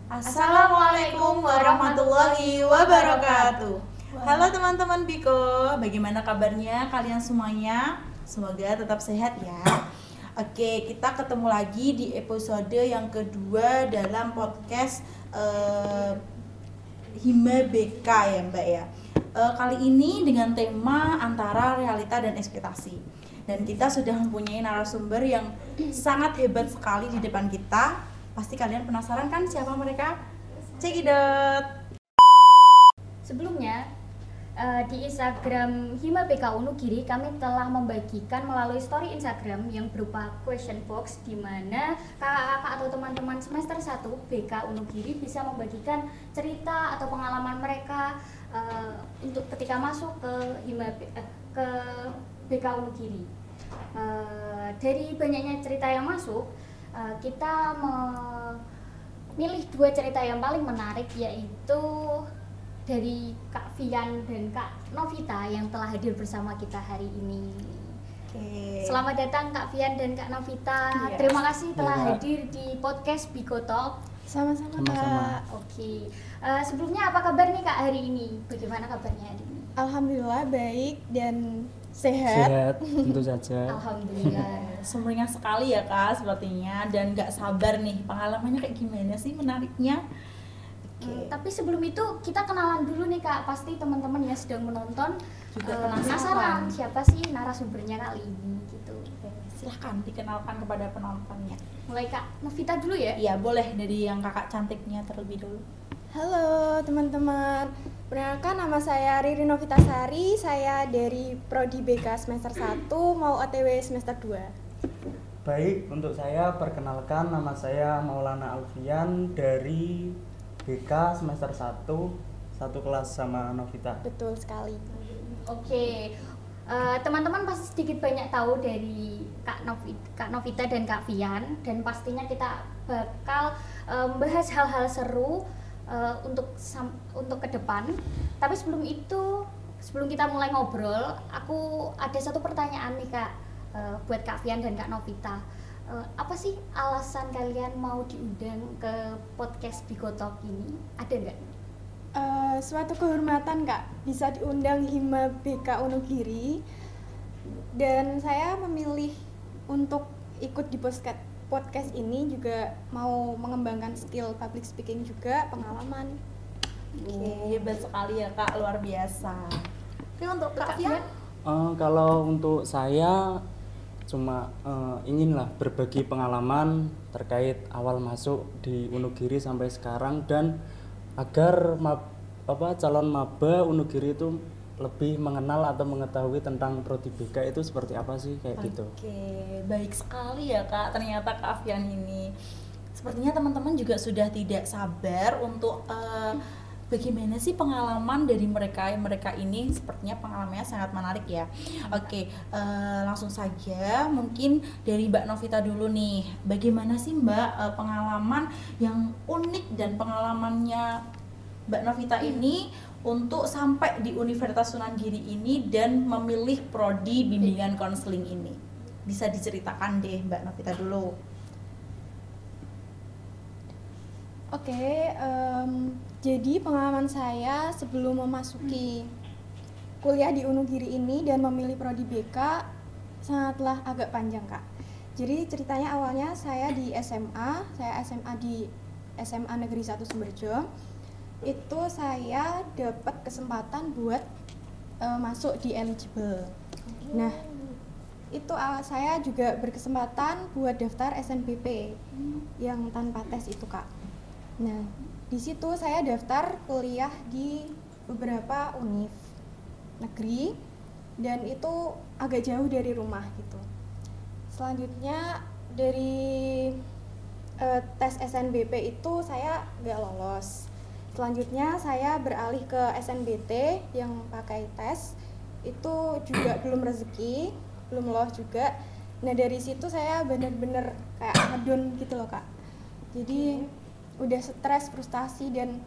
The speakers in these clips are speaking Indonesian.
Assalamualaikum warahmatullahi wabarakatuh. Halo teman-teman Biko, bagaimana kabarnya kalian semuanya? Semoga tetap sehat ya. Oke, kita ketemu lagi di episode yang kedua dalam podcast Hima BK ya Mbak ya. Kali ini dengan tema antara realita dan ekspektasi. Dan kita sudah mempunyai narasumber yang sangat hebat sekali di depan kita. Pasti kalian penasaran kan siapa mereka? Cekidot. Sebelumnya di Instagram Hima BK Unugiri kami telah membagikan melalui story Instagram yang berupa question box di mana kakak-kakak atau teman-teman semester 1 BK Unugiri bisa membagikan cerita atau pengalaman mereka untuk ketika masuk ke ke BK Unugiri. Dari banyaknya cerita yang masuk, kita memilih dua cerita yang paling menarik, yaitu dari Kak Fian dan Kak Novita yang telah hadir bersama kita hari ini. Oke. Selamat datang Kak Fian dan Kak Novita. Yes. Terima kasih telah hadir di podcast Biko Talk. Sama-sama Kak. Oke. Sebelumnya apa kabar nih Kak hari ini? Bagaimana kabarnya hari ini? Alhamdulillah baik dan sehat. Tentu saja. Alhamdulillah. Sumringah sekali ya Kak sepertinya, dan gak sabar nih pengalamannya kayak gimana sih menariknya. Oke. Tapi sebelum itu kita kenalan dulu nih Kak. Pasti teman-teman yang sedang menonton Juga penasaran siapa sih narasumbernya kali ini gitu. Silahkan dikenalkan kepada penontonnya. Mulai Kak Novita dulu ya. Iya boleh, dari yang kakak cantiknya terlebih dulu. Halo teman-teman. Perkenalkan, nama saya Riri Novitasari. Saya dari Prodi BK semester 1 mau OTW semester 2. Baik, untuk saya perkenalkan, nama saya Maulana Alfian dari BK semester 1, satu kelas sama Novita. Betul sekali. Oke. Teman-teman pasti sedikit banyak tahu dari Kak Novita dan Kak Fian, dan pastinya kita bakal membahas hal-hal seru untuk ke depan. Tapi sebelum itu, sebelum kita mulai ngobrol, aku ada satu pertanyaan nih Kak, buat Kak Fian dan Kak Novita. Apa sih alasan kalian mau diundang ke podcast Biko Talk ini? Ada nggak? Suatu kehormatan Kak, bisa diundang Hima BK Unugiri. Dan saya memilih untuk ikut di podcast ini juga mau mengembangkan skill public speaking juga, pengalaman. Hebat sekali ya Kak, luar biasa. Oke, untuk Kak Fian? Kalau untuk saya cuma inginlah berbagi pengalaman terkait awal masuk di Unugiri sampai sekarang, dan agar calon maba Unugiri itu lebih mengenal atau mengetahui tentang Prodi BK itu seperti apa sih, kayak gitu. Oke, baik sekali ya Kak. Ternyata Kak Fian ini sepertinya teman-teman juga sudah tidak sabar untuk bagaimana sih pengalaman dari mereka ini. Sepertinya pengalamannya sangat menarik ya. Oke, langsung saja mungkin dari Mbak Novita dulu nih. Bagaimana sih Mbak pengalaman yang unik dan pengalamannya Mbak Novita ini untuk sampai di Universitas Sunan Giri ini dan memilih prodi bimbingan konseling ini? Bisa diceritakan deh Mbak Novita dulu. Oke, jadi pengalaman saya sebelum memasuki kuliah di Unugiri ini dan memilih prodi BK sangatlah agak panjang Kak. Jadi ceritanya awalnya saya di SMA, di SMA Negeri 1 Sumberjo. Itu saya dapat kesempatan buat masuk di eligible. Nah, itu saya juga berkesempatan buat daftar SNBP yang tanpa tes itu Kak. Nah, di situ saya daftar kuliah di beberapa univ negeri dan itu agak jauh dari rumah gitu. Selanjutnya dari tes SNBP itu saya nggak lolos. Selanjutnya saya beralih ke SNBT yang pakai tes, itu juga belum rezeki, belum lolos juga. Nah dari situ saya bener-bener kayak ngedon gitu loh Kak. Jadi udah stres, frustasi, dan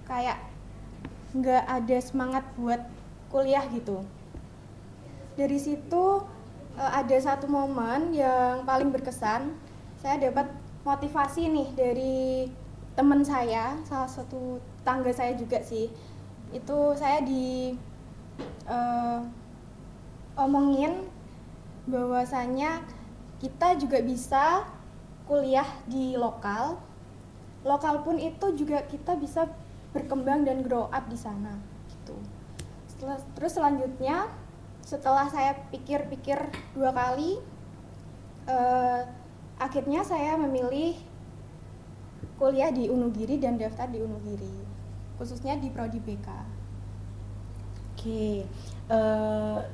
kayak nggak ada semangat buat kuliah gitu. Dari situ ada satu momen yang paling berkesan. Saya dapat motivasi nih dari teman saya, salah satu tangga saya juga sih, itu saya omongin bahwasanya kita juga bisa kuliah di lokal pun itu juga kita bisa berkembang dan grow up di sana gitu. Terus selanjutnya setelah saya pikir-pikir 2 kali, akhirnya saya memilih kuliah di Unugiri dan daftar di Unugiri, khususnya di Prodi BK. Oke,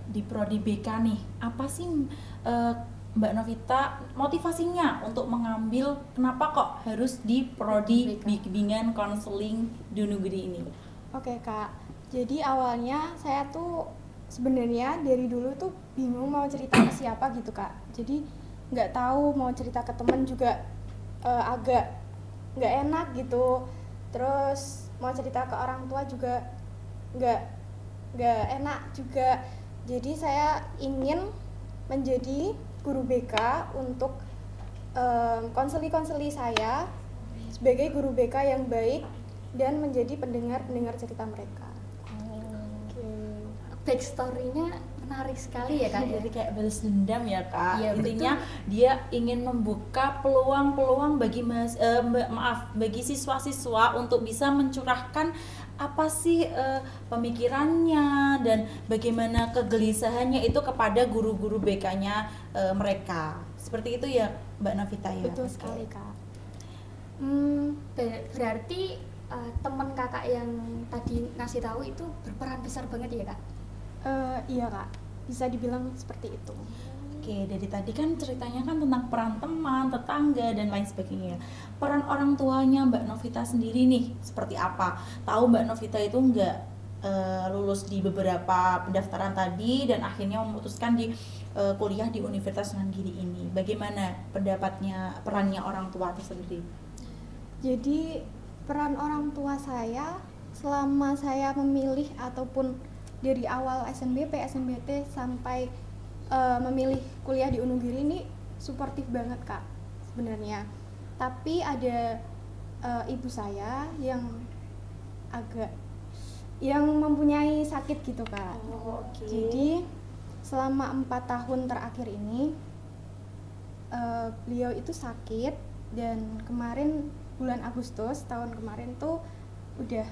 di Prodi BK nih, apa sih Mbak Novita motivasinya untuk mengambil, kenapa kok harus di Prodi Bimbingan Konseling di Unugiri ini? Oke Kak, jadi awalnya saya tuh sebenarnya dari dulu tuh bingung mau cerita ke siapa gitu Kak. Jadi nggak tahu mau cerita ke teman juga agak nggak enak gitu. Terus mau cerita ke orang tua juga nggak enak juga. Jadi saya ingin menjadi guru BK untuk konseli saya sebagai guru BK yang baik dan menjadi pendengar cerita mereka. Backstory-nya menarik sekali ya Kak. Jadi kayak balas dendam ya Kak. Iya, Intinya dia ingin membuka peluang-peluang bagi bagi siswa-siswa untuk bisa mencurahkan apa sih pemikirannya dan bagaimana kegelisahannya itu kepada guru-guru BK-nya mereka. Seperti itu ya Mbak Novita ya. Betul sekali Kak. Berarti teman kakak yang tadi ngasih tahu itu berperan besar banget ya Kak? Iya Kak, bisa dibilang seperti itu. Oke, dari tadi kan ceritanya kan tentang peran teman, tetangga, dan lain sebagainya. Peran orang tuanya Mbak Novita sendiri nih, seperti apa? Tahu Mbak Novita itu nggak lulus di beberapa pendaftaran tadi dan akhirnya memutuskan di kuliah di Universitas Sunan Giri ini. Bagaimana pendapatnya, perannya orang tua itu sendiri? Jadi peran orang tua saya selama saya memilih ataupun dari awal SNBP, SNBT sampai memilih kuliah di Unugiri ini suportif banget Kak sebenarnya. Tapi ada ibu saya yang mempunyai sakit gitu Kak. Okay. Jadi selama 4 tahun terakhir ini beliau itu sakit dan kemarin bulan Agustus tahun kemarin tuh udah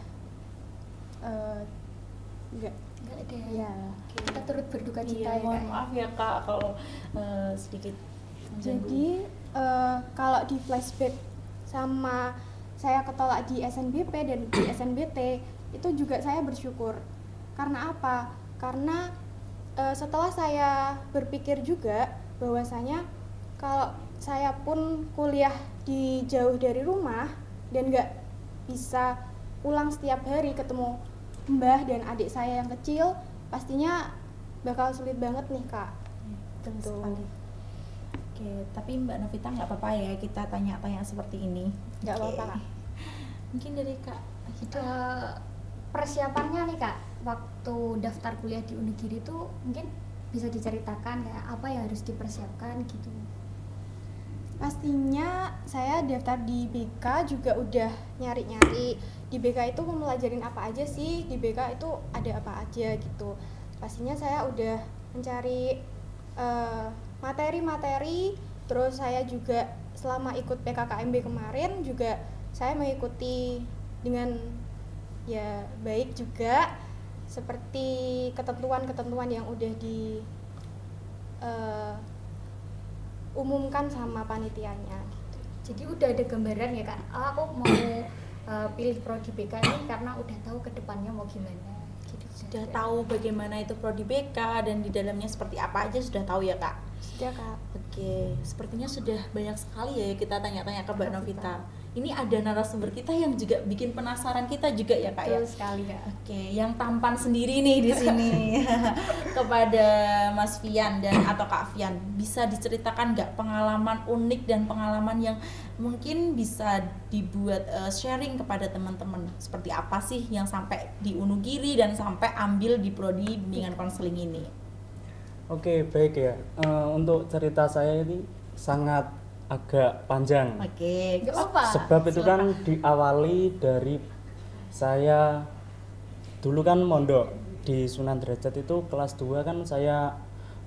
enggak ada ya. Kita turut berduka cita ya Iya, mohon Kak. maaf ya Kak kalau sedikit mengganggu. Jadi kalau di flashback sama saya ketolak di SNBP dan di SNBT itu juga saya bersyukur. Karena apa? Karena setelah saya berpikir juga bahwasanya kalau saya pun kuliah di jauh dari rumah dan nggak bisa pulang setiap hari ketemu mbah dan adik saya yang kecil, pastinya bakal sulit banget nih Kak. Tentu. Oke, tapi Mbak Novita nggak apa-apa ya kita tanya-tanya seperti ini. Nggak apa-apa Kak. Mungkin dari Kak Hida. Persiapannya nih Kak, waktu daftar kuliah di Unugiri itu mungkin bisa diceritakan kayak apa yang harus dipersiapkan gitu. Pastinya saya daftar di BK juga udah nyari-nyari di BK itu mempelajarin apa aja sih, di BK itu ada apa aja gitu. Pastinya saya udah mencari materi-materi, terus saya juga selama ikut PKKMB kemarin juga saya mengikuti dengan ya baik juga, seperti ketentuan-ketentuan yang udah di umumkan sama panitianya gitu. Jadi udah ada gambaran ya Kak, aku mau pilih prodi BK ini karena udah tahu ke depannya mau gimana gitu. Sudah tahu bagaimana itu prodi BK dan di dalamnya seperti apa aja sudah tahu ya Kak? Sudah Kak. Oke, sepertinya sudah banyak sekali ya kita tanya-tanya ke Mbak Novita. Ini ada narasumber kita yang juga bikin penasaran kita juga ya Kak ya? Betul sekali Kak. Oke, yang tampan sendiri nih di sini kepada Mas Fian dan atau Kak Fian, bisa diceritakan nggak pengalaman unik dan pengalaman yang mungkin bisa dibuat sharing kepada teman-teman, seperti apa sih yang sampai di Unugiri dan sampai ambil di prodi bimbingan konseling ini? Oke, baik ya. Untuk cerita saya ini sangat agak panjang. Oke. Nggak apa-apa. Sebab itu kan diawali dari saya dulu kan mondok di Sunan Derajat itu kelas 2 kan saya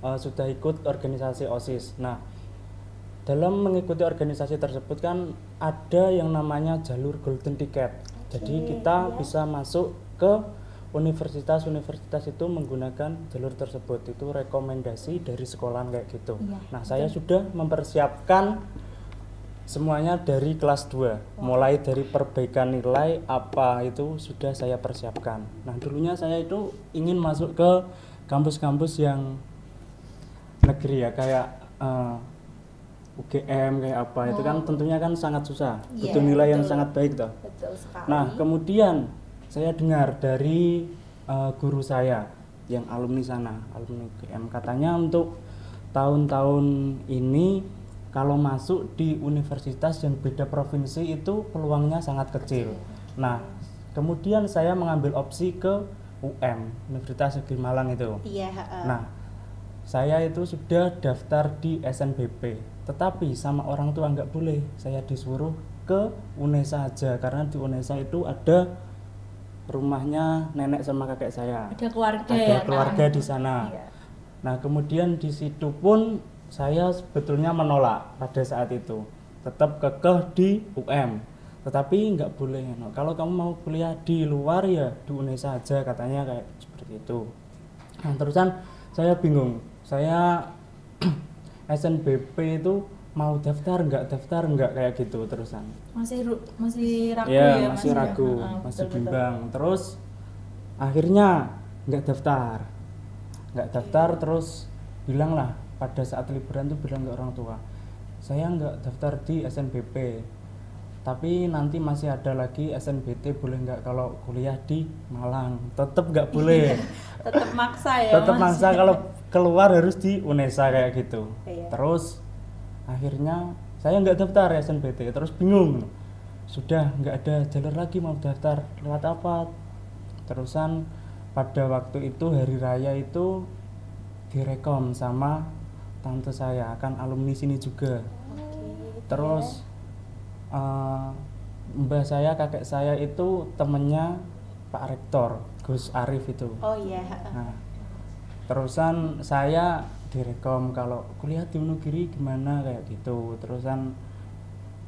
sudah ikut organisasi OSIS. Nah, dalam mengikuti organisasi tersebut kan ada yang namanya jalur golden ticket. Jadi kita bisa masuk ke universitas-universitas itu menggunakan jalur tersebut. Itu rekomendasi dari sekolahan kayak gitu. Iya, Nah, saya sudah mempersiapkan semuanya dari kelas 2. Mulai dari perbaikan nilai apa itu sudah saya persiapkan. Nah, dulunya saya itu ingin masuk ke kampus-kampus yang negeri ya, kayak UGM kayak apa. Itu kan tentunya kan sangat susah. Iya, Butuh nilai yang betul. sangat baik toh. Betul sekali. Nah, kemudian saya dengar dari guru saya yang alumni sana, alumni UGM, katanya untuk tahun-tahun ini kalau masuk di universitas yang beda provinsi itu peluangnya sangat kecil. Nah, kemudian saya mengambil opsi ke UM, Universitas Negeri Malang itu. Iya, Nah, saya itu sudah daftar di SNBP, tetapi sama orang tua nggak boleh. Saya disuruh ke UNESA aja, karena di UNESA itu ada rumahnya nenek sama kakek saya. ada keluarga Ada ya, keluarga Kak? di sana. Iya. Nah, kemudian di situ pun saya sebetulnya menolak pada saat itu. Tetap kekeh di UM. Tetapi nggak boleh. No. Kalau kamu mau kuliah di luar ya di UNESA aja, katanya kayak seperti itu. Nah, terusan saya bingung. Saya SNBP itu mau daftar nggak kayak gitu terusan. Masih ragu Ya, ya, masih Mas, ya? ragu, Heeh, masih betul-betul. bimbang. Terus akhirnya nggak daftar, terus bilang lah pada saat liburan tuh bilang ke orang tua, saya nggak daftar di SNBP, tapi nanti masih ada lagi SNBT, boleh nggak kalau kuliah di Malang? Tetap nggak boleh. Tetap maksa ya, Tetap Mas. maksa kalau keluar harus di UNESA kayak gitu. Iya. Terus akhirnya saya nggak daftar SNBT, terus bingung, sudah nggak ada jalur lagi, mau daftar lewat apa. Terusan pada waktu itu hari raya itu direkom sama tante saya, kan alumni sini juga. Terus mbah saya, kakek saya itu temennya Pak Rektor Gus Arif itu. Oh iya. Nah, terusan saya direkom kalau kuliah di Wonogiri gimana kayak gitu. Terusan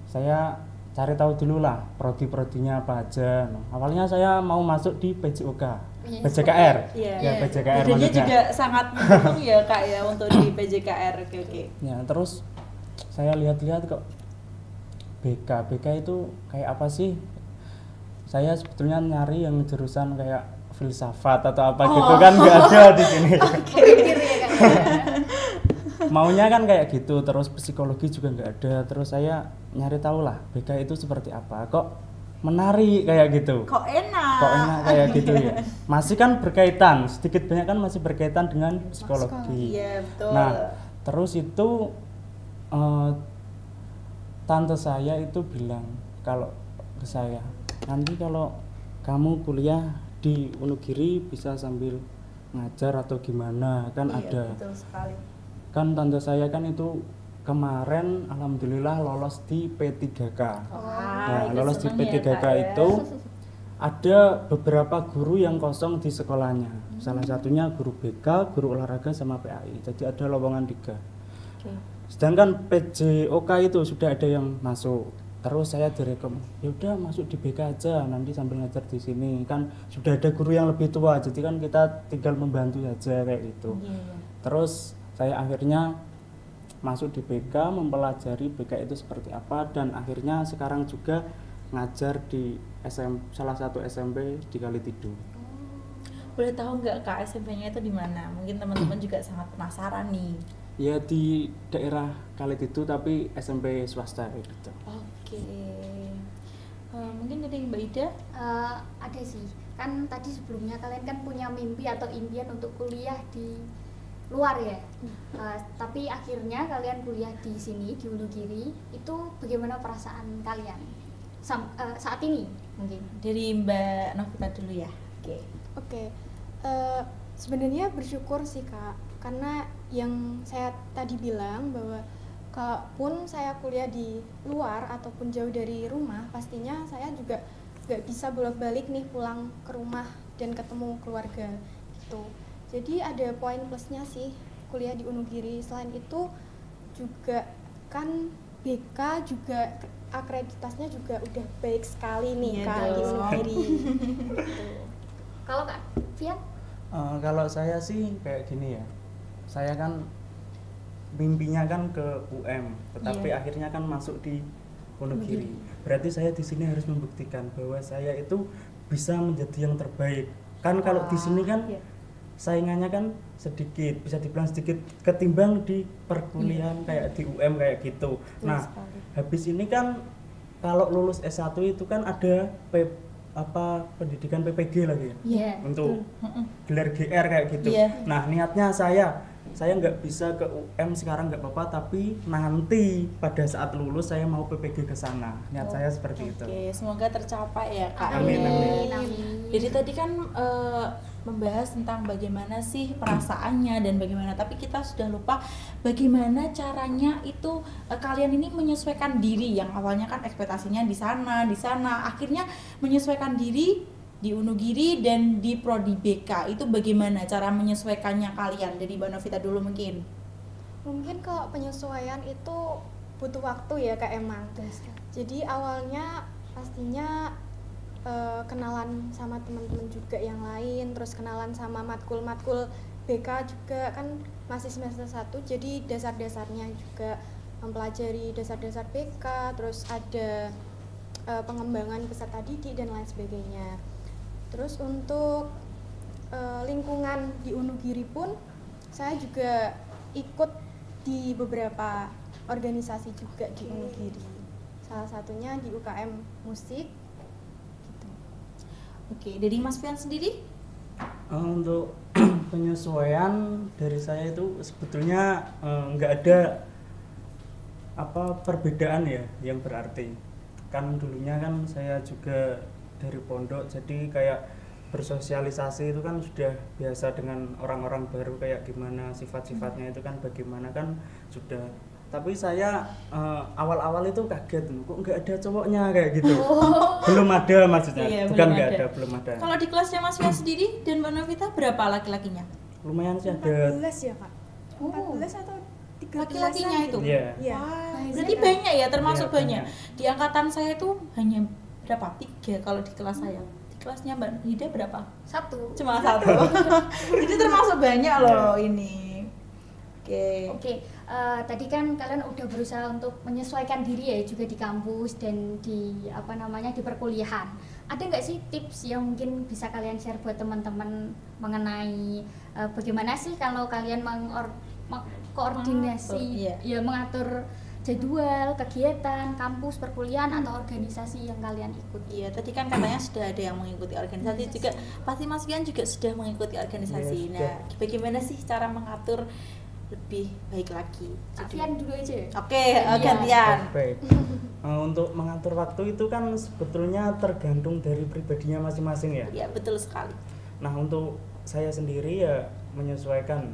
saya cari tahu dulu lah prodi-prodinya apa aja. Nah, awalnya saya mau masuk di PJOK, Iya, PJKR. Iya. Ya, PJKR Bedanya maksudnya. juga sangat mendukung ya, Kak ya, untuk di PJKR. Oke. Ya, terus saya lihat-lihat kok BK itu kayak apa sih? Saya sebetulnya nyari yang jurusan kayak filsafat atau apa gitu kan nggak ada di sini. Pikir ya kan. Maunya kan kayak gitu, terus psikologi juga nggak ada. Terus saya nyari tahu lah BK itu seperti apa, kok menarik kayak gitu, Kok enak? kok enak kayak gitu ya. Masih kan berkaitan, sedikit banyak kan masih berkaitan dengan psikologi. Iya, betul. Nah, terus itu tante saya itu bilang kalau ke saya, nanti kalau kamu kuliah di Wonogiri bisa sambil ngajar atau gimana kan Iya, ada. betul sekali. Kan tante saya kan itu kemarin alhamdulillah lolos di P3K. Nah, ikut lolos di seneng ya, P3K Kak, ya. itu ada beberapa guru yang kosong di sekolahnya. Salah satunya guru BK, guru olahraga sama PAI. Jadi ada lowongan 3. Oke. Sedangkan PJOK itu sudah ada yang masuk. Terus saya direkom, ya udah masuk di BK aja, nanti sambil ngajar di sini. Kan sudah ada guru yang lebih tua, jadi kan kita tinggal membantu saja kayak gitu. Iya. Terus saya akhirnya masuk di BK, mempelajari BK itu seperti apa, dan akhirnya sekarang juga ngajar di salah satu SMP di Kalitidung. Boleh tahu nggak, Kak, SMP-nya itu di mana? Mungkin teman-teman juga sangat penasaran nih. Ya di daerah Kalitidung tapi SMP swasta kayak gitu. Oke. Mungkin dari Mbak Ida? Ada sih, kan tadi sebelumnya kalian kan punya mimpi atau impian untuk kuliah di luar ya. Tapi akhirnya kalian kuliah di sini di Wonogiri. Itu bagaimana perasaan kalian saat ini mungkin? Dari Mbak Novita dulu ya. Oke. Oke, sebenarnya bersyukur sih Kak, karena yang saya tadi bilang bahwa kalaupun saya kuliah di luar ataupun jauh dari rumah, pastinya saya juga nggak bisa bolak-balik nih pulang ke rumah dan ketemu keluarga gitu. Jadi ada poin plusnya sih kuliah di Unugiri. Selain itu juga kan BK juga akreditasnya juga udah baik sekali nih Iya Kak di dong. Unugiri. Kalau Kak Fian? Kalau saya sih kayak gini ya, saya kan mimpinya kan ke UM, tetapi Iya. akhirnya kan masuk di Wonogiri. Berarti saya di sini harus membuktikan bahwa saya itu bisa menjadi yang terbaik. Kan kalau di sini kan Iya. saingannya kan sedikit, bisa dibilang sedikit ketimbang di perkuliahan kayak di UM kayak gitu. Nah, sekali. habis ini kan kalau lulus S1 itu kan ada pendidikan PPG lagi ya. Iya. Untuk gelar GR kayak gitu. Iya. Nah, niatnya saya nggak bisa ke UM sekarang nggak apa-apa, tapi nanti pada saat lulus saya mau PPG ke sana. Niat saya seperti itu. Oke, semoga tercapai ya Kak. Amin, amin. Amin. Jadi tadi kan membahas tentang bagaimana sih perasaannya dan bagaimana, tapi kita sudah lupa bagaimana caranya itu kalian ini menyesuaikan diri. Yang awalnya kan ekspektasinya di sana, akhirnya menyesuaikan diri di Unugiri dan di Prodi BK. Itu bagaimana cara menyesuaikannya kalian? Dari Mbak Novita dulu mungkin. Mungkin kalau penyesuaian itu butuh waktu ya Kak emang. Jadi awalnya pastinya kenalan sama teman-teman juga yang lain, terus kenalan sama matkul-matkul BK juga kan masih semester 1, jadi dasar-dasarnya juga mempelajari dasar-dasar BK, terus ada pengembangan peserta didik dan lain sebagainya. Terus untuk lingkungan di Unugiri pun saya juga ikut di beberapa organisasi juga di Unugiri. Salah satunya di UKM musik. Gitu. Oke, dari Mas Fian sendiri? Untuk penyesuaian dari saya itu sebetulnya nggak ada perbedaan ya yang berarti. Kan dulunya kan saya juga dari pondok, jadi kayak bersosialisasi itu kan sudah biasa dengan orang-orang baru kayak gimana sifat-sifatnya itu kan bagaimana kan sudah. Tapi saya awal-awal itu kaget, kok nggak ada cowoknya kayak gitu. Belum ada maksudnya, Iya, bukan belum nggak ada. ada, belum ada. Kalau di kelasnya Mas Fian sendiri dan Mbak Novita berapa laki-lakinya? Lumayan sih ada. 14 ya Kak? 14 atau 13 Laki-lakinya itu? Iya. Iya. Wah, berarti banyak ya, termasuk Iya, banyak. banyak. Di angkatan saya itu hanya berapa? 3 kalau di kelas saya. Di kelasnya Mbak Hida berapa? 1. Cuma 1. Jadi termasuk banyak loh ini. Oke. Oke, tadi kan kalian udah berusaha untuk menyesuaikan diri ya juga di kampus dan di di perkuliahan. Ada nggak sih tips yang mungkin bisa kalian share buat teman-teman mengenai bagaimana sih kalau kalian koordinasi, Iya. ya mengatur jadwal, kegiatan, kampus, perkuliahan atau organisasi yang kalian ikuti? Iya, tadi kan katanya sudah ada yang mengikuti organisasi juga. Pasti Mas Fian juga sudah mengikuti organisasi. Iya, Nah, bagaimana sih cara mengatur lebih baik lagi? Kak Jadi- Fian dulu aja. Oke, Gantian. gantian. Baik. Untuk mengatur waktu itu kan sebetulnya tergantung dari pribadinya masing-masing ya. Iya, betul sekali. Nah, untuk saya sendiri ya menyesuaikan.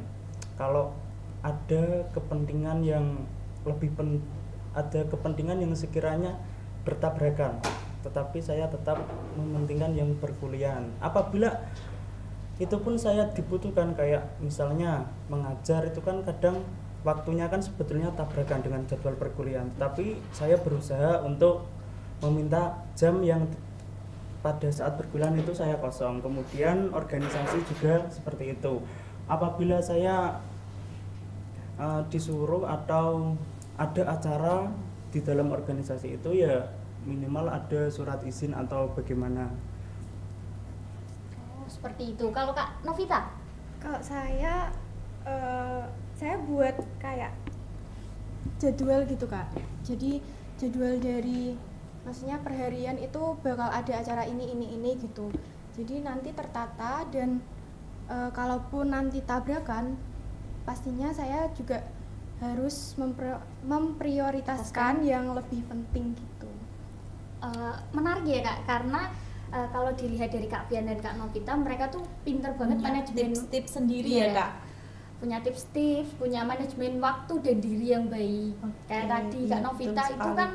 Kalau ada kepentingan yang ada kepentingan yang sekiranya bertabrakan, tetapi saya tetap mementingkan yang perkuliahan. Apabila itu pun saya dibutuhkan, kayak misalnya mengajar itu kan kadang waktunya kan sebetulnya tabrakan dengan jadwal perkuliahan, tapi saya berusaha untuk meminta jam yang pada saat perkuliahan itu saya kosong. Kemudian organisasi juga seperti itu. Apabila saya disuruh atau ada acara di dalam organisasi itu, ya minimal ada surat izin atau bagaimana. Oh, seperti itu. Kalau Kak Novita? Kalau saya buat kayak jadwal gitu Kak. Jadi jadwal dari maksudnya perharian itu bakal ada acara ini gitu. Jadi nanti tertata dan kalaupun nanti tabrakan, pastinya saya juga harus memprioritaskan yang lebih penting gitu. Menarik ya Kak, karena kalau dilihat dari Kak Fian dan Kak Novita, mereka tuh pinter banget Punya manajemen tips-tips sendiri Iya. ya, Kak. punya tips-tips, punya manajemen waktu dan diri yang baik. Kayak tadi Kak iya, Novita betul itu sekali. kan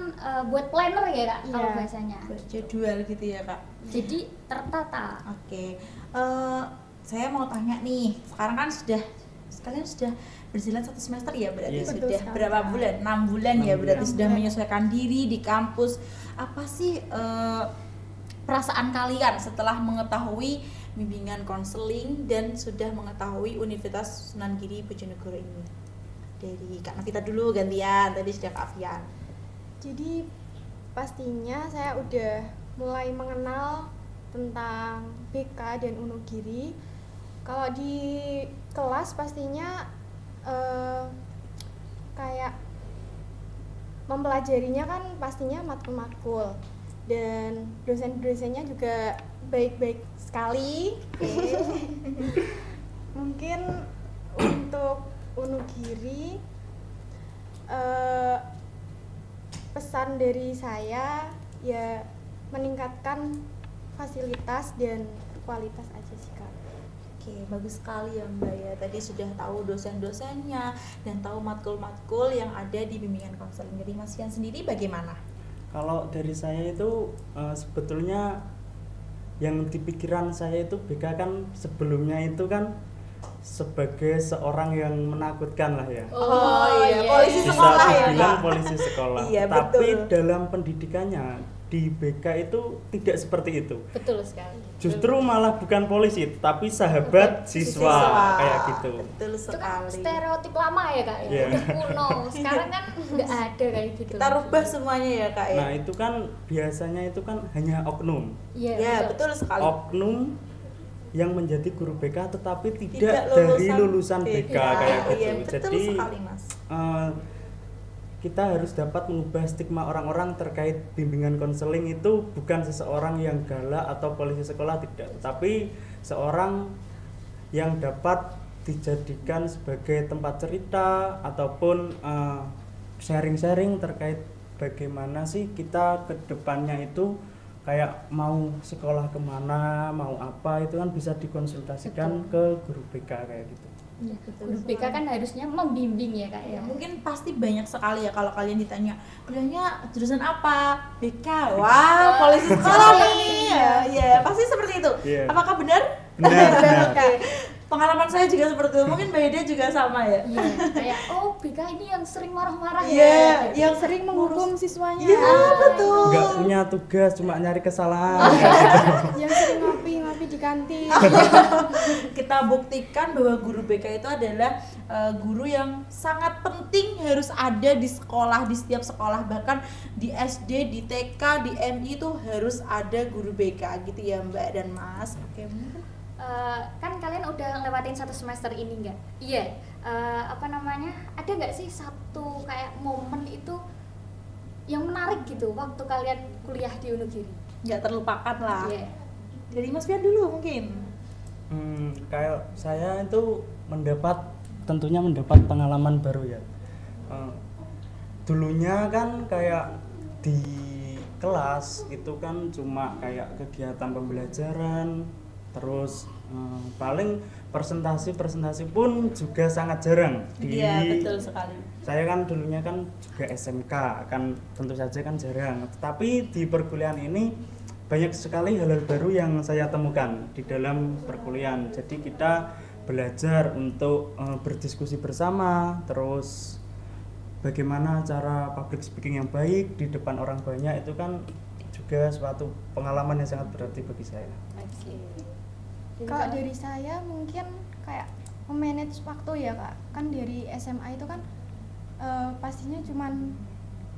buat planner ya Kak kalau Iya. bahasanya. Jadwal gitu ya kak. Jadi tertata. Oke, saya mau tanya nih, sekarang kan kalian sudah berjalan 1 semester ya berarti Iya. Betul sudah sekali, berapa Kak. bulan? 6 bulan ya 6 berarti bulan. sudah 6 bulan. menyesuaikan diri di kampus. Apa sih perasaan kalian setelah mengetahui bimbingan konseling dan sudah mengetahui Universitas Sunan Giri Bojonegoro ini? Dari Kak Novita dulu gantian, tadi sudah Kak Afian. Jadi pastinya saya udah mulai mengenal tentang BK dan Unugiri. Kalau di kelas pastinya kayak mempelajarinya kan pastinya matkul-matkul dan dosen-dosennya juga baik-baik sekali. Mungkin untuk Unugiri pesan dari saya ya meningkatkan fasilitas dan kualitas aja sih Kak. Oke, bagus sekali ya Mbak ya. Tadi sudah tahu dosen-dosennya dan tahu matkul-matkul yang ada di bimbingan konseling. Dari Mas Fian sendiri bagaimana? Kalau dari saya itu sebetulnya yang di pikiran saya itu BK kan sebelumnya itu kan sebagai seorang yang menakutkan lah ya. Oh iya, polisi Bisa sekolah ya dibilang Kak? polisi sekolah. Iya, Tapi betul. dalam pendidikannya di BK itu tidak seperti itu. Betul sekali. Justru malah bukan polisi, tapi sahabat siswa kayak gitu. Betul Itu kan sekali. stereotip lama ya Kak ya, Iya. udah kuno. Sekarang kan nggak ada kayak gitu. Kita rubah semuanya ya Kak ya. Nah, itu kan biasanya itu kan hanya oknum. Iya, Ya, betul sekali. Oknum yang menjadi guru BK tetapi tidak, Tidak dari lulusan BK kayak gitu. Iya, betul Jadi sekali Mas. kita harus dapat mengubah stigma orang-orang terkait bimbingan konseling itu bukan seseorang yang galak atau polisi sekolah, tidak, tetapi seorang yang dapat dijadikan sebagai tempat cerita ataupun sharing-sharing terkait bagaimana sih kita ke depannya itu kayak mau sekolah kemana, mau apa, itu kan bisa dikonsultasikan ke guru BK kayak gitu. Iya, guru BK kan harusnya membimbing ya Kak Ya, ya. mungkin pasti banyak sekali ya kalau kalian ditanya kuliahnya jurusan apa? BK. Wah, polisi sekolah nih. Ya, pasti seperti itu. Iya. Apakah benar? Benar. Oke. Pengalaman saya juga seperti itu. Mungkin Mbak Ida juga sama ya. Iya, kayak oh BK ini yang sering marah-marah Iya, ya. yang Sering menghukum siswanya. Iya, betul. Nggak punya tugas, cuma nyari kesalahan. Yang sering ngopi di kantin. Kita buktikan bahwa guru BK itu adalah guru yang sangat penting, harus ada di sekolah, di setiap sekolah, bahkan di SD, di TK, di MI itu harus ada guru BK gitu ya Mbak dan Mas. Oke, mungkin Kan kalian udah lewatin 1 semester ini nggak? Iya. Apa namanya? Ada nggak sih satu kayak momen itu yang menarik gitu waktu kalian kuliah di Unugiri? nggak terlupakan lah. Iya. Dari Mas Fian dulu mungkin. Kayak saya itu tentunya mendapat pengalaman baru ya. Dulunya kan kayak di kelas itu kan cuma kayak kegiatan pembelajaran, terus paling presentasi pun juga sangat jarang. Iya, betul sekali. Saya kan dulunya kan juga SMK, kan tentu saja kan jarang. Tetapi di perkuliahan ini banyak sekali hal-hal baru yang saya temukan di dalam perkuliahan. Jadi kita belajar untuk berdiskusi bersama, terus bagaimana cara public speaking yang baik di depan orang banyak, itu kan juga suatu pengalaman yang sangat berarti bagi saya. Kalau dari saya mungkin kayak memanage waktu ya Kak. Kan dari SMA itu kan pastinya cuman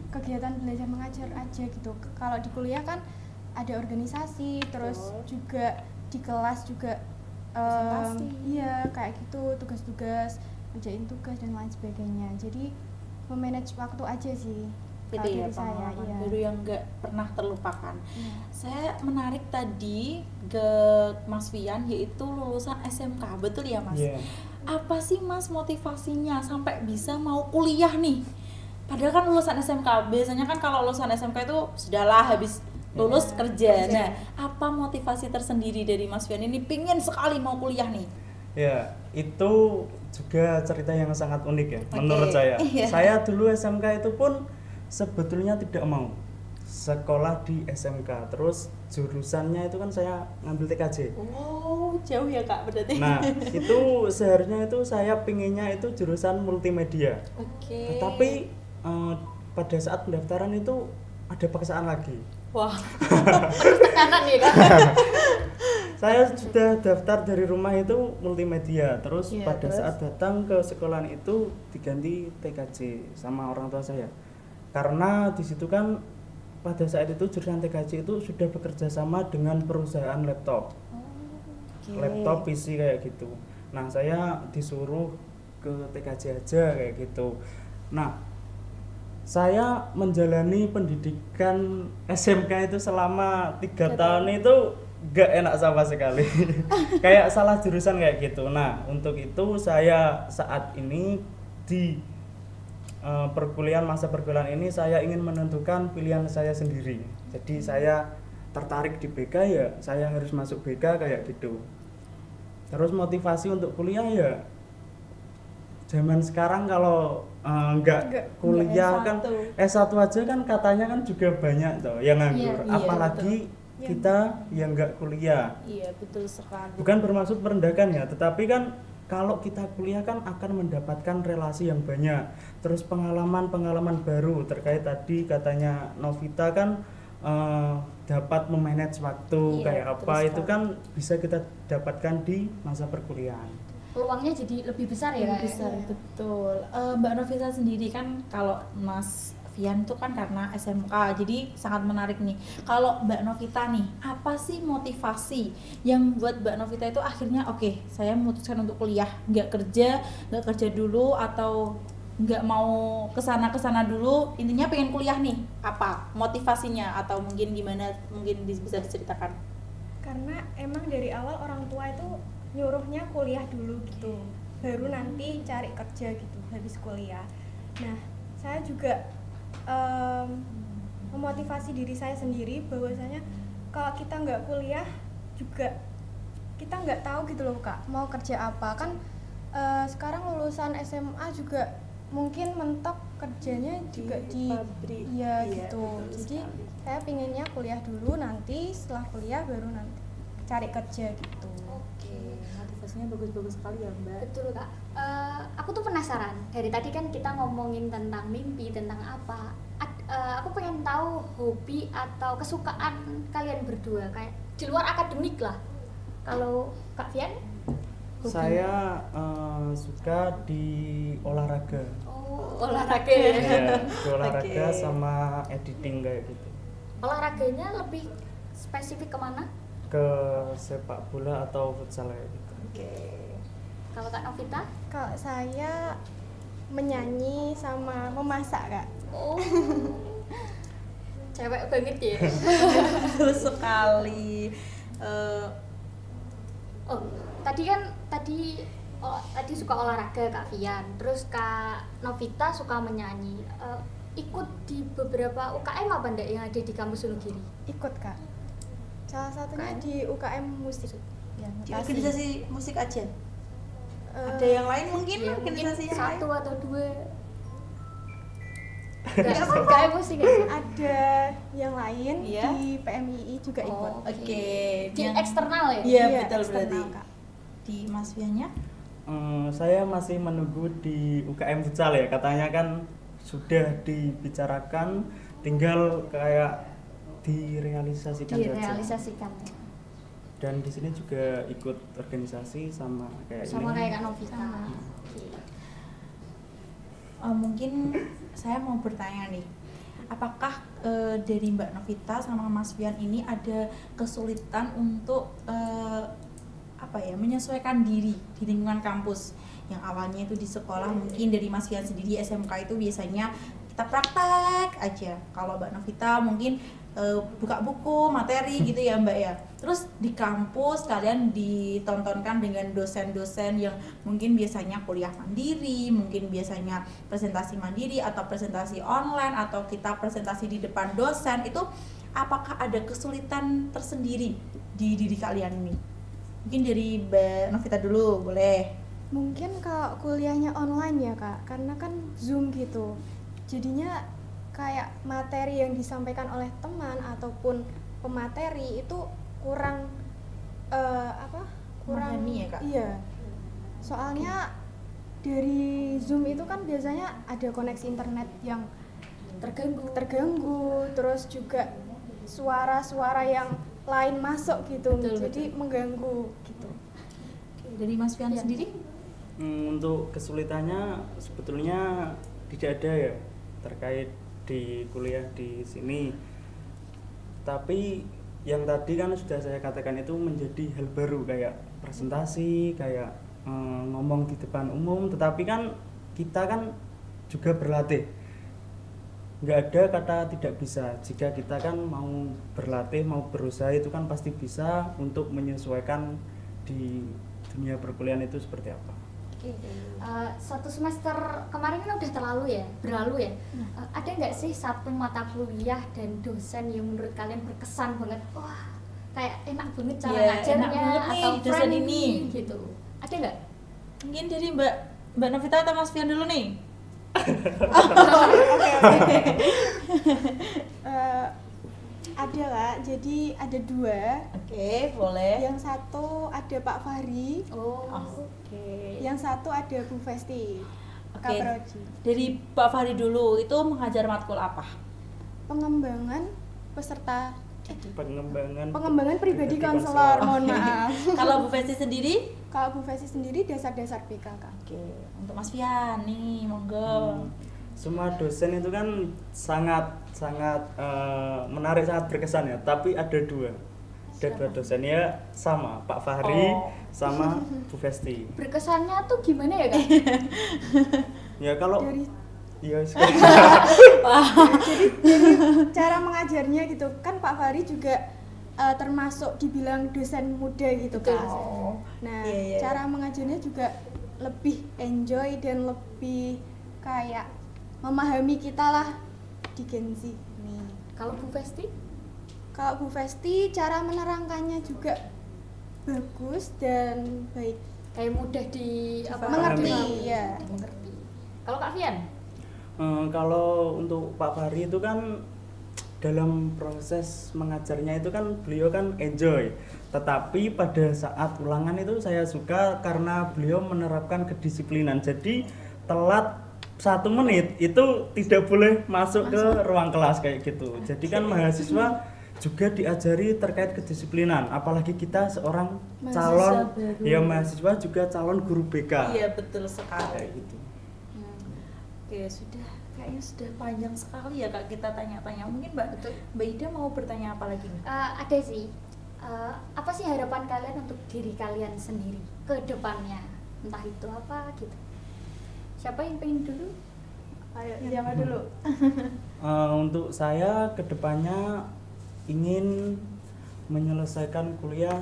kegiatan belajar mengajar aja gitu. Kalau di kuliah kan ada organisasi, terus juga di kelas juga Presentasi. iya kayak gitu, tugas-tugas, ngerjain tugas dan lain sebagainya. Jadi memanage waktu aja sih. Gitu kalau ya, dari saya, pengalaman iya. baru yang nggak pernah terlupakan. Iya. Saya menarik tadi ke Mas Fian, yaitu lulusan SMK, betul ya Mas? Iya. Apa sih Mas motivasinya sampai bisa mau kuliah nih? Padahal kan lulusan SMK, biasanya kan kalau lulusan SMK itu sudahlah habis lulus kerja. Nah, apa motivasi tersendiri dari Mas Fian ini pingin sekali mau kuliah nih? Ya, itu juga cerita yang sangat unik ya Oke. menurut saya. Iya. Saya dulu SMK itu pun sebetulnya tidak mau sekolah di SMK. Terus jurusannya itu kan saya ngambil TKJ. Wow, jauh ya Kak berarti. Nah, itu seharusnya itu saya pinginnya itu jurusan multimedia. Oke. Tetapi pada saat pendaftaran itu ada paksaan lagi. Wah, Tekanan ya kan. Saya sudah daftar dari rumah itu multimedia, terus Iya, pada terus? saat datang ke sekolahan itu diganti TKJ sama orang tua saya. Karena di situ kan pada saat itu jurusan TKJ itu sudah bekerja sama dengan perusahaan laptop. oke. Laptop PC kayak gitu. Nah, saya disuruh ke TKJ aja kayak gitu. Nah, saya menjalani pendidikan SMK itu selama 3 tahun itu gak enak sama sekali. Kayak salah jurusan kayak gitu. Nah, untuk itu saya saat ini di masa perkuliahan ini saya ingin menentukan pilihan saya sendiri. Jadi saya tertarik di BK ya, saya harus masuk BK kayak gitu. Terus motivasi untuk kuliah ya, zaman sekarang kalau nggak kuliah kan S1 aja kan katanya kan juga banyak toh yang nganggur. Iya, Apalagi betul. kita yang nggak kuliah. Iya, betul sekali. Bukan bermaksud merendahkan ya, tetapi kan kalau kita kuliah kan akan mendapatkan relasi yang banyak. Terus pengalaman-pengalaman baru terkait tadi katanya Novita kan dapat memanage waktu Iya, kayak betul apa itu sekali. kan bisa kita dapatkan di masa perkuliahan. Peluangnya jadi lebih besar ya Kak. Besar, betul. Mbak Novita sendiri kan kalau Mas Fian itu kan karena SMK, jadi sangat menarik nih. Kalau Mbak Novita nih, apa sih motivasi yang buat Mbak Novita itu akhirnya oke, saya memutuskan untuk kuliah, nggak kerja dulu atau nggak mau kesana dulu, intinya pengen kuliah nih. Apa motivasinya atau mungkin gimana? Mungkin bisa diceritakan. Karena emang dari awal orang tua itu nyuruhnya kuliah dulu gitu, baru nanti cari kerja gitu habis kuliah. Nah, saya juga memotivasi diri saya sendiri bahwasanya kalau kita nggak kuliah juga kita nggak tahu gitu loh Kak mau kerja apa kan. Sekarang lulusan SMA juga mungkin mentok kerjanya juga di pabrik. iya Iya, gitu. betul Jadi sekali. saya pinginnya kuliah dulu, nanti setelah kuliah baru nanti cari kerja gitu. Oke, motivasinya bagus-bagus sekali ya Mbak. Betul Kak. Aku tuh penasaran. Dari tadi kan kita ngomongin tentang mimpi, tentang apa. Aku pengen tahu hobi atau kesukaan kalian berdua kayak di luar akademik lah. Kalau Kak Fian? Saya suka di olahraga. Oh, olahraga ya. Iya, di olahraga Oke. sama editing kayak gitu. Olahraganya lebih spesifik kemana? Ke sepak bola atau futsal kayak gitu. Oke. Kalau Kak Novita? Kalau saya menyanyi sama memasak Kak. Oh, cewek banget ya. Betul sekali. Oh, tadi suka olahraga Kak Fian, terus Kak Novita suka menyanyi. Ikut di beberapa UKM apa enggak yang ada di kampus Wonogiri? Ikut Kak. Salah satunya di UKM musik. Ya, Di notasi. organisasi musik aja. Eh, Ada yang lain mungkin Ya, mungkin organisasi yang lain. satu atau dua. UKM musik aja. ada yang lain Iya. di PMII juga ikut. Oh, Oke. Di yang- eksternal ya? Iya, Iya, betul eksternal, berarti. Kak. Di Mas Fiannya? Saya masih menunggu di UKM futsal ya, katanya kan sudah dibicarakan, tinggal kayak direalisasikan saja. Direalisasikan ya. Dan di sini juga ikut organisasi sama kayak Sama ini. kayak Kak Novita. Sama. Oke. Mungkin saya mau bertanya nih, apakah dari Mbak Novita sama Mas Fian ini ada kesulitan untuk menyesuaikan diri di lingkungan kampus yang awalnya itu di sekolah, mungkin dari Mas Fian sendiri SMK itu biasanya kita praktek aja, kalau Mbak Novita mungkin buka buku materi gitu ya Mbak ya. Terus di kampus kalian ditontonkan dengan dosen-dosen yang mungkin biasanya kuliah mandiri, mungkin biasanya presentasi mandiri atau presentasi online atau kita presentasi di depan dosen. Itu apakah ada kesulitan tersendiri di diri kalian ini? Mungkin dari Mbak Novita dulu boleh. Mungkin kalau kuliahnya online ya Kak, karena kan Zoom gitu. Jadinya kayak materi yang disampaikan oleh teman ataupun pemateri itu kurang kurang Memahami ya, Kak? Iya. Soalnya dari Zoom itu kan biasanya ada koneksi internet yang terganggu, terus juga suara-suara yang lain masuk gitu. Betul, Jadi mengganggu gitu. Dari Mas Fian Iya. sendiri? Untuk kesulitannya sebetulnya tidak ada ya terkait di kuliah di sini. Tapi yang tadi kan sudah saya katakan itu menjadi hal baru kayak presentasi, kayak ngomong di depan umum. Tetapi kan kita kan juga berlatih. Nggak ada kata tidak bisa. Jika kita kan mau berlatih, mau berusaha itu kan pasti bisa untuk menyesuaikan di dunia perkuliahan itu seperti apa. Oke, satu semester kemarin kan udah berlalu ya. Ada nggak sih satu mata kuliah dan dosen yang menurut kalian berkesan banget? Wah, kayak enak banget cara Iya, ngajarnya enak banget nih atau dosen friendly ini. gitu. Ada nggak? Mungkin dari Mbak Novita atau Mas Fian dulu nih? Ada lah, jadi ada 2. Oke, boleh. Yang satu ada Pak Fahri, Oh, Oke. yang satu ada Bu Festi. Oke. Kaproji. Dari Pak Fahri dulu, itu mengajar matkul apa? Pengembangan peserta Pengembangan pribadi pribadi konselor, konselor. mohon maaf. Kalau Bu Festi sendiri? Kalau Bu Festi sendiri dasar-dasar PKK. Oke, untuk Mas Fian nih, monggo. Semua dosen itu kan sangat menarik, sangat berkesan ya. Tapi ada dua dosen ya, sama Pak Fahri Oh. sama Bu Festi. berkesannya tuh gimana ya Kak? Ya kalau Dari ya jadi cara mengajarnya gitu kan Pak Fahri juga termasuk dibilang dosen muda gitu Betul. kan. Oh, Nah, iya, iya. cara mengajarnya juga lebih enjoy dan lebih kayak memahami kita lah di Gen Z nih. Kalau Bu Festi? Kalau Bu Festi cara menerangkannya juga bagus dan baik. Kayak mudah di Mengerti, dipahami. ya. Mengerti. Kalau Kak Fian? kalau untuk Pak Fahri itu kan dalam proses mengajarnya itu kan beliau kan enjoy. Tetapi pada saat ulangan itu saya suka karena beliau menerapkan kedisiplinan. Jadi telat 1 menit itu tidak boleh masuk ke ruang kelas kayak gitu. Jadi kan mahasiswa juga diajari terkait kedisiplinan. Apalagi kita seorang Mahasiswa calon baru. ya mahasiswa juga calon guru BK. Iya, betul sekali. Kayak gitu. Oke, kayaknya sudah panjang sekali ya Kak kita tanya-tanya. Mungkin Mbak Ida mau bertanya apa lagi nih? Ada sih. Apa sih harapan kalian untuk diri kalian sendiri ke depannya? Entah itu apa gitu. Siapa yang pengen dulu? Ayo, siapa dulu? Untuk saya kedepannya ingin menyelesaikan kuliah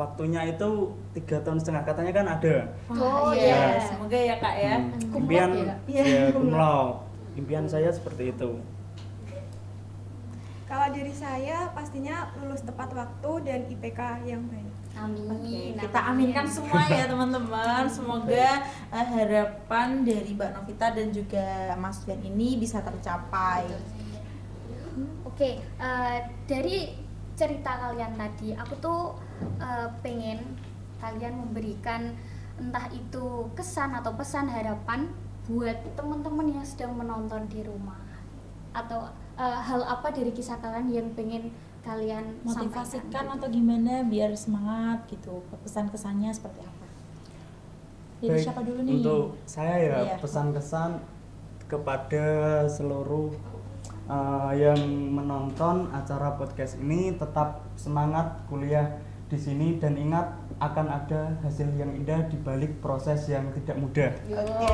waktunya itu 3,5 tahun katanya kan ada. Oh, iya. iya. Semoga ya Kak ya. Cum Impian laude ya? Iya, cum laude. Impian saya seperti itu. Kalau dari saya pastinya lulus tepat waktu dan IPK yang baik. Amin. Oke, kita aminkan semua ya teman-teman. Semoga harapan dari Mbak Novita dan juga Mas Fian ini bisa tercapai. Oke, dari cerita kalian tadi, aku tuh pengen kalian memberikan entah itu kesan atau pesan harapan buat teman-teman yang sedang menonton di rumah, atau hal apa dari kisah kalian yang pengen kalian Motivasikan sampaikan. atau gimana biar semangat gitu. Pesan kesannya seperti apa? Dari Baik, siapa dulu nih? untuk saya ya Iya. pesan-kesan kepada seluruh yang menonton acara podcast ini, tetap semangat kuliah di sini dan ingat akan ada hasil yang indah di balik proses yang tidak mudah. Oke.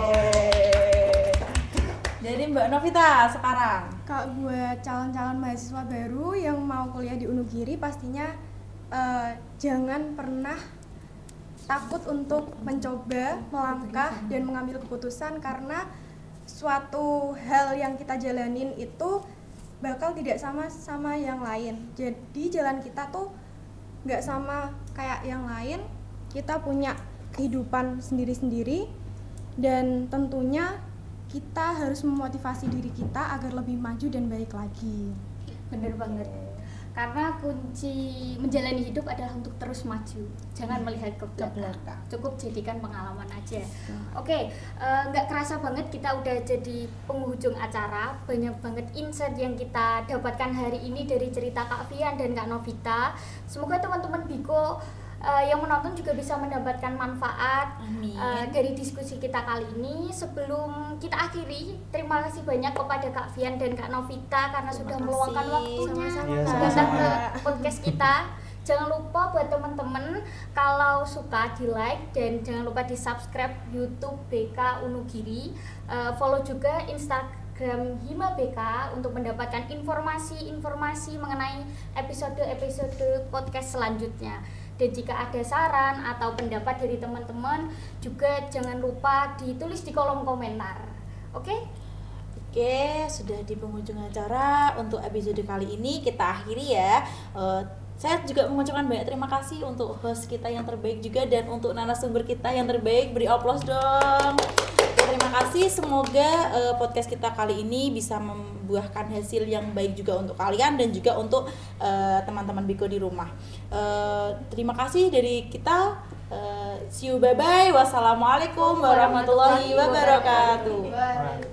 Jadi Mbak Novita sekarang. Kalau buat calon-calon mahasiswa baru yang mau kuliah di Unugiri pastinya jangan pernah takut untuk mencoba, melangkah dan mengambil keputusan, karena suatu hal yang kita jalanin itu bakal tidak sama yang lain. Jadi jalan kita tuh nggak sama kayak yang lain. kita punya kehidupan sendiri-sendiri, dan tentunya kita harus memotivasi diri kita agar lebih maju dan baik lagi. Bener banget. Karena kunci menjalani hidup adalah untuk terus maju, jangan melihat ke belakang. Cukup jadikan pengalaman aja. Oke, nggak kerasa banget kita udah jadi penghujung acara. Banyak banget insight yang kita dapatkan hari ini dari cerita Kak Fian dan Kak Novita. Semoga teman-teman Biko yang menonton juga bisa mendapatkan manfaat dari diskusi kita kali ini. Sebelum kita akhiri, terima kasih banyak kepada Kak Fian dan Kak Novita karena sudah meluangkan waktunya datang ke podcast kita. Jangan lupa buat teman-teman kalau suka di like dan jangan lupa di subscribe YouTube BK Unugiri. Follow juga Instagram Hima BK untuk mendapatkan informasi-informasi mengenai episode-episode podcast selanjutnya. Dan jika ada saran atau pendapat dari teman-teman juga jangan lupa ditulis di kolom komentar. Oke, sudah di penghujung acara untuk episode kali ini kita akhiri ya. Saya juga mengucapkan banyak terima kasih untuk host kita yang terbaik juga dan untuk narasumber kita yang terbaik. Beri aplaus dong. Terima kasih, semoga podcast kita kali ini bisa membuahkan hasil yang baik juga untuk kalian dan juga untuk teman-teman Biko di rumah. Terima kasih dari kita. See you, bye bye. Wassalamualaikum warahmatullahi wabarakatuh.